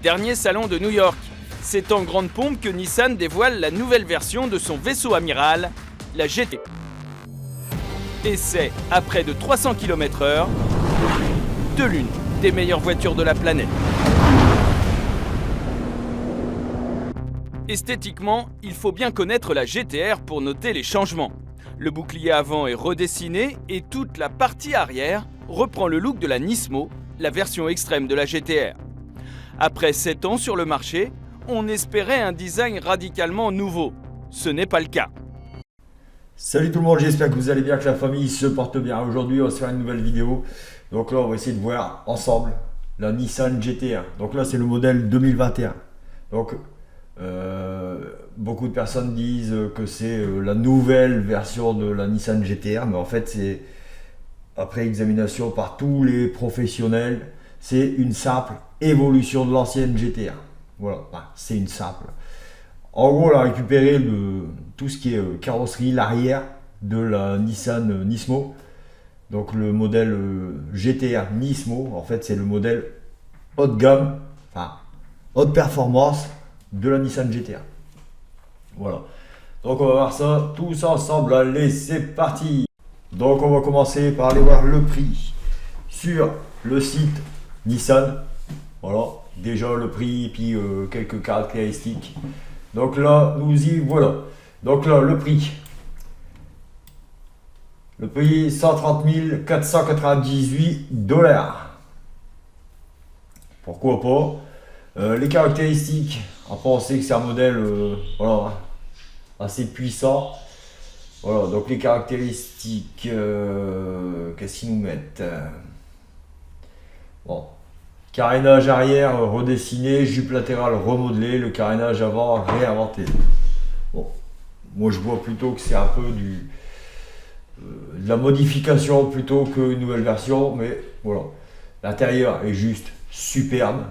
dernier salon de New York. C'est en grande pompe que Nissan dévoile la nouvelle version de son vaisseau amiral, la GT. Et c'est, à près de 300 km/h, de l'une des meilleures voitures de la planète. Esthétiquement, il faut bien connaître la GT-R pour noter les changements. Le bouclier avant est redessiné et toute la partie arrière reprend le look de la Nismo, la version extrême de la GT-R. Après 7 ans sur le marché, on espérait un design radicalement nouveau. Ce n'est pas le cas. Salut tout le monde, j'espère que vous allez bien, que la famille se porte bien. Aujourd'hui, on va se faire une nouvelle vidéo. Donc là, on va essayer de voir ensemble la Nissan GT-R. Donc là, c'est le modèle 2021. Donc, beaucoup de personnes disent que c'est la nouvelle version de la Nissan GT-R. Mais en fait, c'est après examination par tous les professionnels, c'est une simple évolution de l'ancienne GT-R. Voilà, c'est une simple. En gros, on a récupéré tout ce qui est carrosserie, l'arrière de la Nissan Nismo. Donc le modèle GT-R Nismo, en fait, c'est le modèle haut de gamme, enfin haute performance de la Nissan GT-R. Voilà. Donc on va voir ça tous ensemble. Allez, c'est parti. Donc on va commencer par aller voir le prix sur le site Nissan. Voilà, déjà le prix, puis quelques caractéristiques. Donc là, nous y voilà. Donc là, le prix. Le prix, 130 498 $. Pourquoi pas. Les caractéristiques, après on sait que c'est un modèle voilà, assez puissant. Voilà, donc les caractéristiques, qu'est-ce qu'ils nous mettent? Bon. Carénage arrière redessiné, jupe latérale remodelée, le carénage avant réinventé. Bon, moi je vois plutôt que c'est un peu de la modification plutôt qu'une nouvelle version, mais voilà. L'intérieur est juste superbe.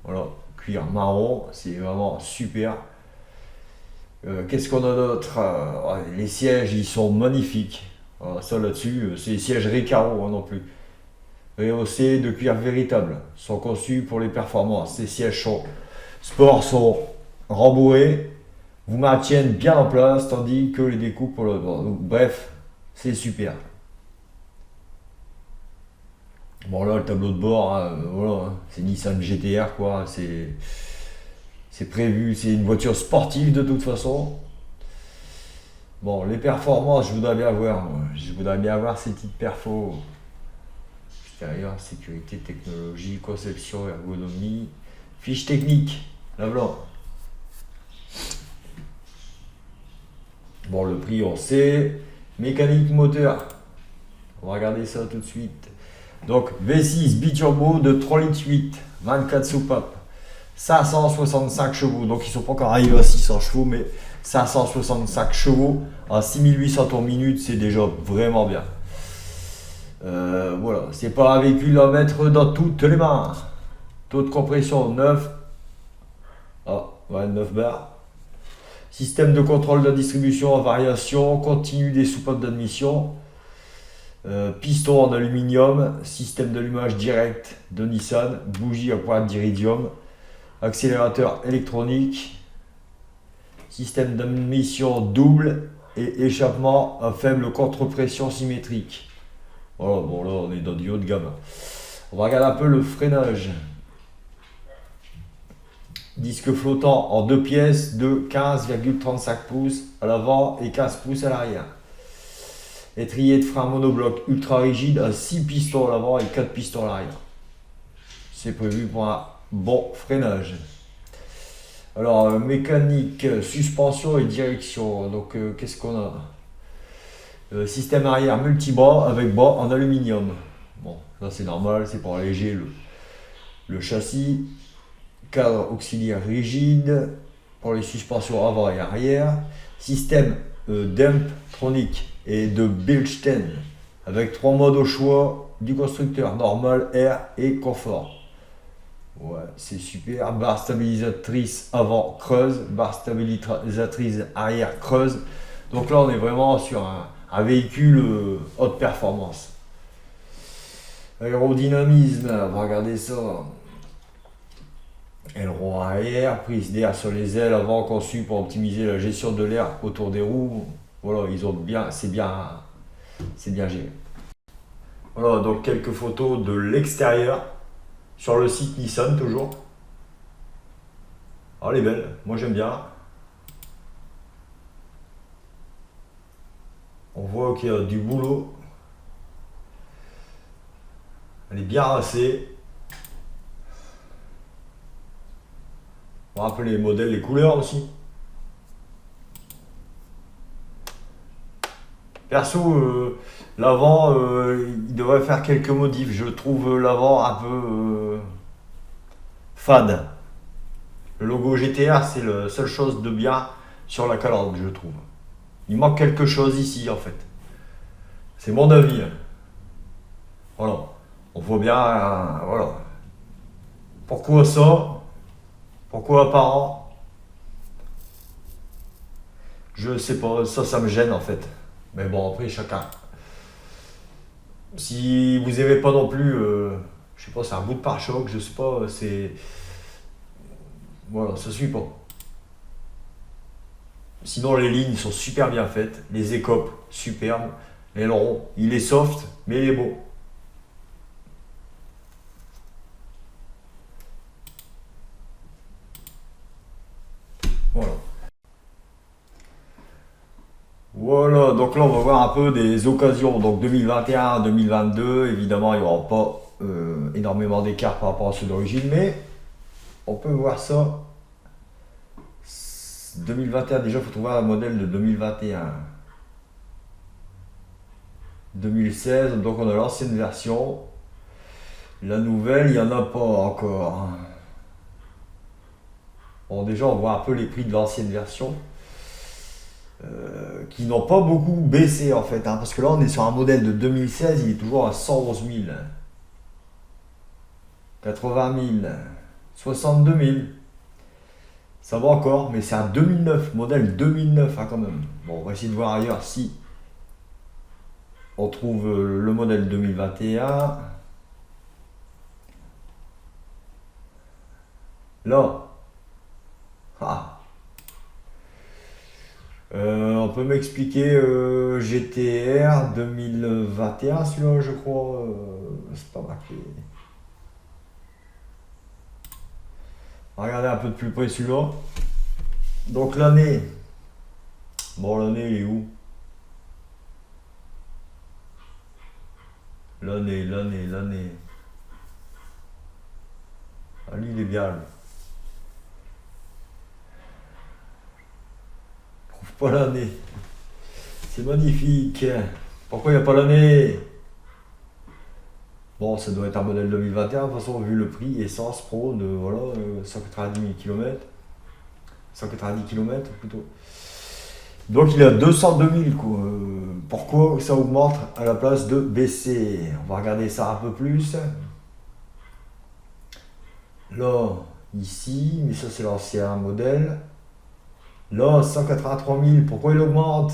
Voilà, cuir marron, c'est vraiment super. Qu'est-ce qu'on a d'autre? Les sièges, ils sont magnifiques. Voilà, ça là-dessus, c'est les sièges Recaro non plus. Rehaussés de cuir véritable, sont conçus pour les performances. Ces sièges sport sont rembourrés, vous maintiennent bien en place, tandis que les découpes pour le... Bref, c'est super. Bon là, le tableau de bord, hein, voilà, hein, c'est Nissan GT-R quoi, c'est prévu, c'est une voiture sportive de toute façon. Bon, les performances, je voudrais bien voir, moi. Je voudrais bien voir ces petites perfos. Sécurité, technologie, conception, ergonomie, fiche technique, là blanc. Bon, le prix on sait, mécanique moteur, on va regarder ça tout de suite. Donc V6 biturbo de 3,8 litres, 24 soupapes, 565 chevaux, donc ils sont pas encore arrivés à 600 chevaux, mais 565 chevaux à 6800 tours minute, c'est déjà vraiment bien. Voilà, c'est pas un véhicule à mettre dans toutes les mains. Taux de compression 9. Ah, ouais, 9 bars. Système de contrôle de la distribution en variation continue des soupapes d'admission. Piston en aluminium. Système d'allumage direct de Nissan. Bougie à pointe d'iridium. Accélérateur électronique. Système d'admission double et échappement à faible contre-pression symétrique. Voilà, bon là on est dans du haut de gamme. On va regarder un peu le freinage. Disque flottant en 2 pièces de 15,35 pouces à l'avant et 15 pouces à l'arrière. Étrier de frein monobloc ultra rigide à 6 pistons à l'avant et 4 pistons à l'arrière. C'est prévu pour un bon freinage. Alors mécanique, suspension et direction. Donc qu'est-ce qu'on a? Système arrière multibras avec bras en aluminium. Bon, ça c'est normal, c'est pour alléger le châssis. Cadre auxiliaire rigide pour les suspensions avant et arrière. Système Demptronic et de Bilstein avec 3 modes au choix du constructeur, normal, air et confort. Ouais, c'est super. Barre stabilisatrice avant creuse, barre stabilisatrice arrière creuse. Donc là on est vraiment sur un véhicule haute performance. Aérodynamisme, on va regarder ça. Aileron arrière, prise d'air sur les ailes avant conçu pour optimiser la gestion de l'air autour des roues. Voilà, ils ont bien, c'est bien géré. Voilà, donc quelques photos de l'extérieur sur le site Nissan toujours. Ah, elle est belle, moi j'aime bien. On voit qu'il y a du boulot. Elle est bien rincée. On rappelle les modèles, les couleurs aussi. Perso, l'avant, il devrait faire quelques modifs. Je trouve l'avant un peu fade. Le logo GTR, c'est la seule chose de bien sur la calandre, je trouve. Il manque quelque chose ici, en fait. C'est mon avis. Voilà. On voit bien, voilà. Pourquoi ça? Pourquoi apparent? Je sais pas, ça me gêne en fait. Mais bon, après, chacun. Si vous aimez pas non plus, je sais pas, c'est un bout de pare-choc, je sais pas, c'est. Voilà, ça suit pas. Sinon, les lignes sont super bien faites, les écopes, superbes. L'aileron, il est soft, mais il est beau. Voilà. Voilà, donc là on va voir un peu des occasions. Donc 2021, 2022, évidemment il n'y aura pas énormément d'écart par rapport à ceux d'origine, mais on peut voir ça. 2021, déjà il faut trouver un modèle de 2021. 2016, donc on a l'ancienne version. La nouvelle, il n'y en a pas encore. Bon, déjà on voit un peu les prix de l'ancienne version. Qui n'ont pas beaucoup baissé en fait, hein, parce que là on est sur un modèle de 2016, il est toujours à 111 000, 80 000, 62 000. Ça va encore, mais c'est un 2009, modèle 2009 hein, quand même. Bon, on va essayer de voir ailleurs si on trouve le modèle 2021. Là, ah. On peut m'expliquer GTR 2021, celui-là, je crois. C'est pas marqué. On va regarder un peu de plus près celui-là. Donc l'année. Bon, l'année, il est où? L'année. Ah, lui, il est bien, lui. Je trouve pas l'année. C'est magnifique. Pourquoi il n'y a pas l'année? Bon, ça doit être un modèle 2021, de toute façon, vu le prix, essence pro de voilà, 190 000 km. 190 km plutôt. Donc il est à 202 000. Quoi. Pourquoi ça augmente à la place de baisser? On va regarder ça un peu plus. Là, ici, mais ça c'est l'ancien modèle. Là, 183 000. Pourquoi il augmente?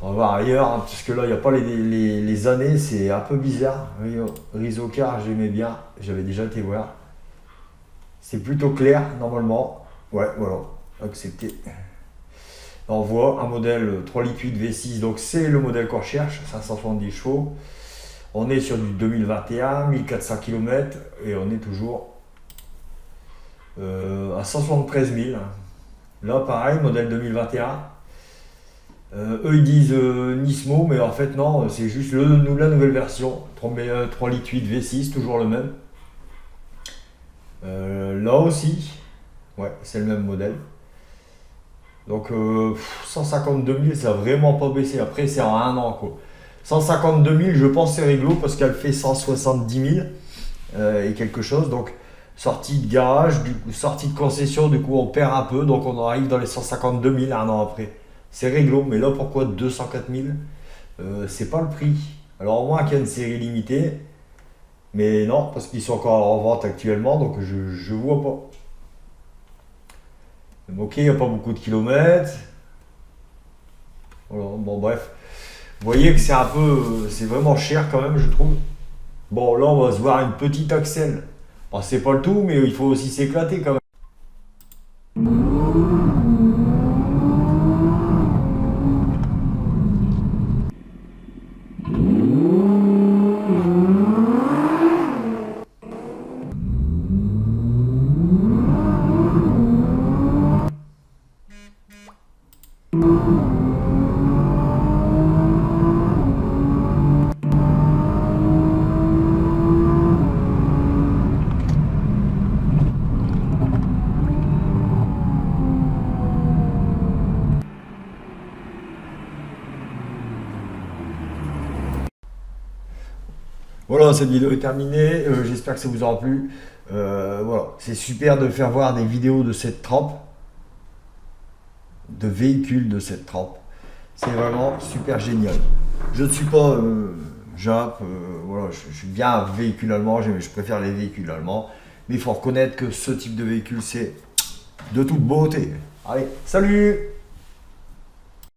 On va voir ailleurs, hein, parce que là, il n'y a pas les années, c'est un peu bizarre. Rizocar, j'aimais bien, j'avais déjà été voir. C'est plutôt clair, normalement. Ouais, voilà, accepté. On voit un modèle 3 litres 8 V6, donc c'est le modèle qu'on recherche, 570 chevaux. On est sur du 2021, 1400 km, et on est toujours à 173 000. Là, pareil, modèle 2021. Eux ils disent Nismo, mais en fait non, c'est juste la nouvelle version, 3 litres 8 V6, toujours le même. Là aussi, ouais, c'est le même modèle. Donc 152 000, ça n'a vraiment pas baissé. Après, c'est en un an quoi. 152 000, je pense c'est réglo parce qu'elle fait 170 000 et quelque chose. Donc sortie de garage, du coup, sortie de concession, du coup on perd un peu, donc on arrive dans les 152 000 un an après. C'est réglo, mais là pourquoi 204 000 c'est pas le prix. Alors au moins qu'il y a une série limitée, mais non, parce qu'ils sont encore en vente actuellement, donc je vois pas. Ok, il n'y a pas beaucoup de kilomètres. Voilà, bon bref. Vous voyez que c'est un peu, c'est vraiment cher quand même, je trouve. Bon, là on va se voir une petite axle Oh, c'est pas le tout, mais il faut aussi s'éclater quand même. Voilà, cette vidéo est terminée. J'espère que ça vous aura plu. Voilà, c'est super de faire voir des vidéos de cette trempe, de véhicules de cette trempe. C'est vraiment super génial. Je ne suis pas Jap, voilà, je suis bien véhicule allemand, je préfère les véhicules allemands. Mais il faut reconnaître que ce type de véhicule, c'est de toute beauté. Allez, salut!